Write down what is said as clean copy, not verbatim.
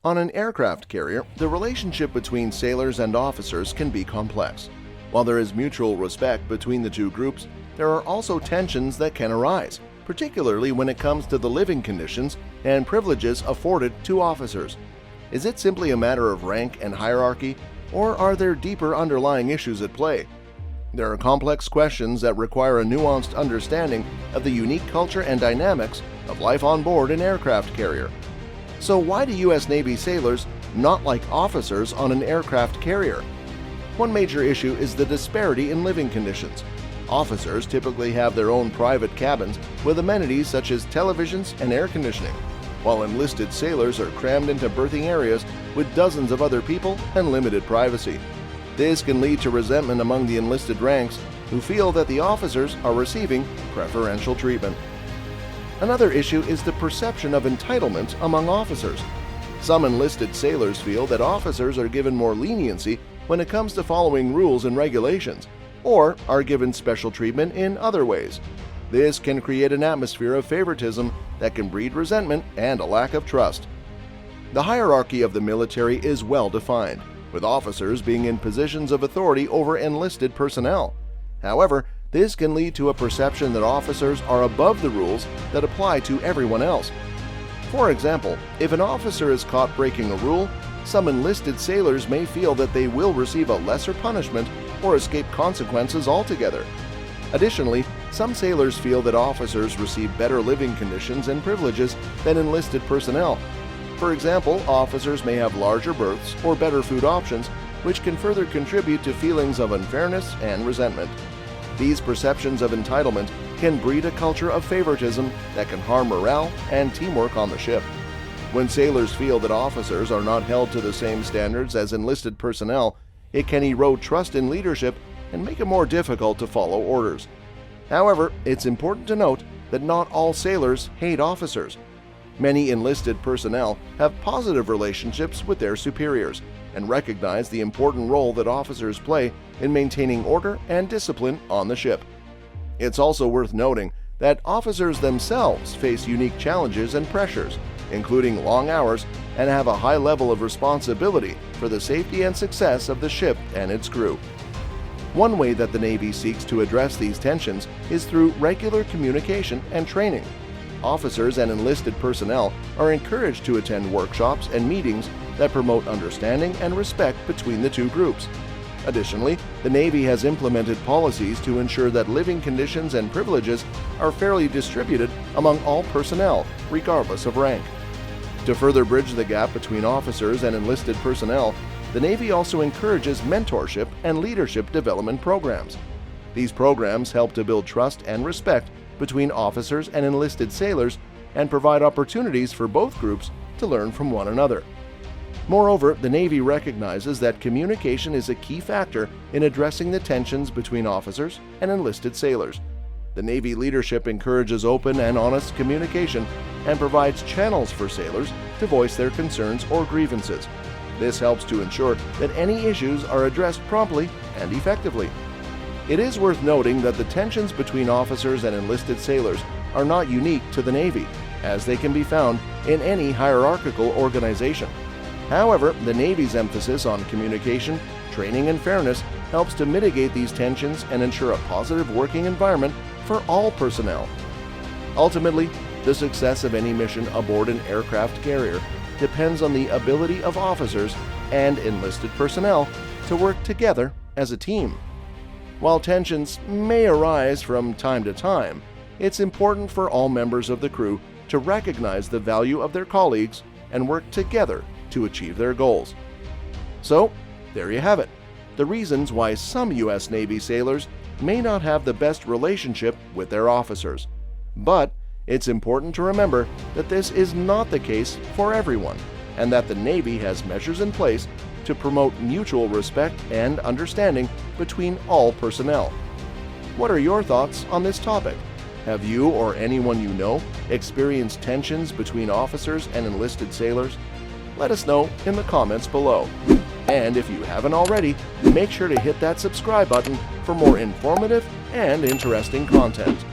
On an aircraft carrier, the relationship between sailors and officers can be complex. While there is mutual respect between the two groups, there are also tensions that can arise, particularly when it comes to the living conditions and privileges afforded to officers. Is it simply a matter of rank and hierarchy, or are there deeper underlying issues at play? There are complex questions that require a nuanced understanding of the unique culture and dynamics of life on board an aircraft carrier. So why do U.S. Navy sailors not like officers on an aircraft carrier? One major issue is the disparity in living conditions. Officers typically have their own private cabins with amenities such as televisions and air conditioning, while enlisted sailors are crammed into berthing areas with dozens of other people and limited privacy. This can lead to resentment among the enlisted ranks, who feel that the officers are receiving preferential treatment. Another issue is the perception of entitlement among officers. Some enlisted sailors feel that officers are given more leniency when it comes to following rules and regulations, or are given special treatment in other ways. This can create an atmosphere of favoritism that can breed resentment and a lack of trust. The hierarchy of the military is well defined, with officers being in positions of authority over enlisted personnel. However, this can lead to a perception that officers are above the rules that apply to everyone else. For example, if an officer is caught breaking a rule, some enlisted sailors may feel that they will receive a lesser punishment or escape consequences altogether. Additionally, some sailors feel that officers receive better living conditions and privileges than enlisted personnel. For example, officers may have larger berths or better food options, which can further contribute to feelings of unfairness and resentment. These perceptions of entitlement can breed a culture of favoritism that can harm morale and teamwork on the ship. When sailors feel that officers are not held to the same standards as enlisted personnel, it can erode trust in leadership and make it more difficult to follow orders. However, it's important to note that not all sailors hate officers. Many enlisted personnel have positive relationships with their superiors and recognize the important role that officers play in maintaining order and discipline on the ship. It's also worth noting that officers themselves face unique challenges and pressures, including long hours, and have a high level of responsibility for the safety and success of the ship and its crew. One way that the Navy seeks to address these tensions is through regular communication and training. Officers and enlisted personnel are encouraged to attend workshops and meetings that promote understanding and respect between the two groups. Additionally, the Navy has implemented policies to ensure that living conditions and privileges are fairly distributed among all personnel, regardless of rank. To further bridge the gap between officers and enlisted personnel, the Navy also encourages mentorship and leadership development programs. These programs help to build trust and respect between officers and enlisted sailors and provide opportunities for both groups to learn from one another. Moreover, the Navy recognizes that communication is a key factor in addressing the tensions between officers and enlisted sailors. The Navy leadership encourages open and honest communication and provides channels for sailors to voice their concerns or grievances. This helps to ensure that any issues are addressed promptly and effectively. It is worth noting that the tensions between officers and enlisted sailors are not unique to the Navy, as they can be found in any hierarchical organization. However, the Navy's emphasis on communication, training, and fairness helps to mitigate these tensions and ensure a positive working environment for all personnel. Ultimately, the success of any mission aboard an aircraft carrier depends on the ability of officers and enlisted personnel to work together as a team. While tensions may arise from time to time, it's important for all members of the crew to recognize the value of their colleagues and work together to achieve their goals. So, there you have it, the reasons why some U.S. Navy sailors may not have the best relationship with their officers. But it's important to remember that this is not the case for everyone, and that the Navy has measures in place to promote mutual respect and understanding between all personnel. What are your thoughts on this topic? Have you or anyone you know experienced tensions between officers and enlisted sailors? Let us know in the comments below. And if you haven't already, make sure to hit that subscribe button for more informative and interesting content.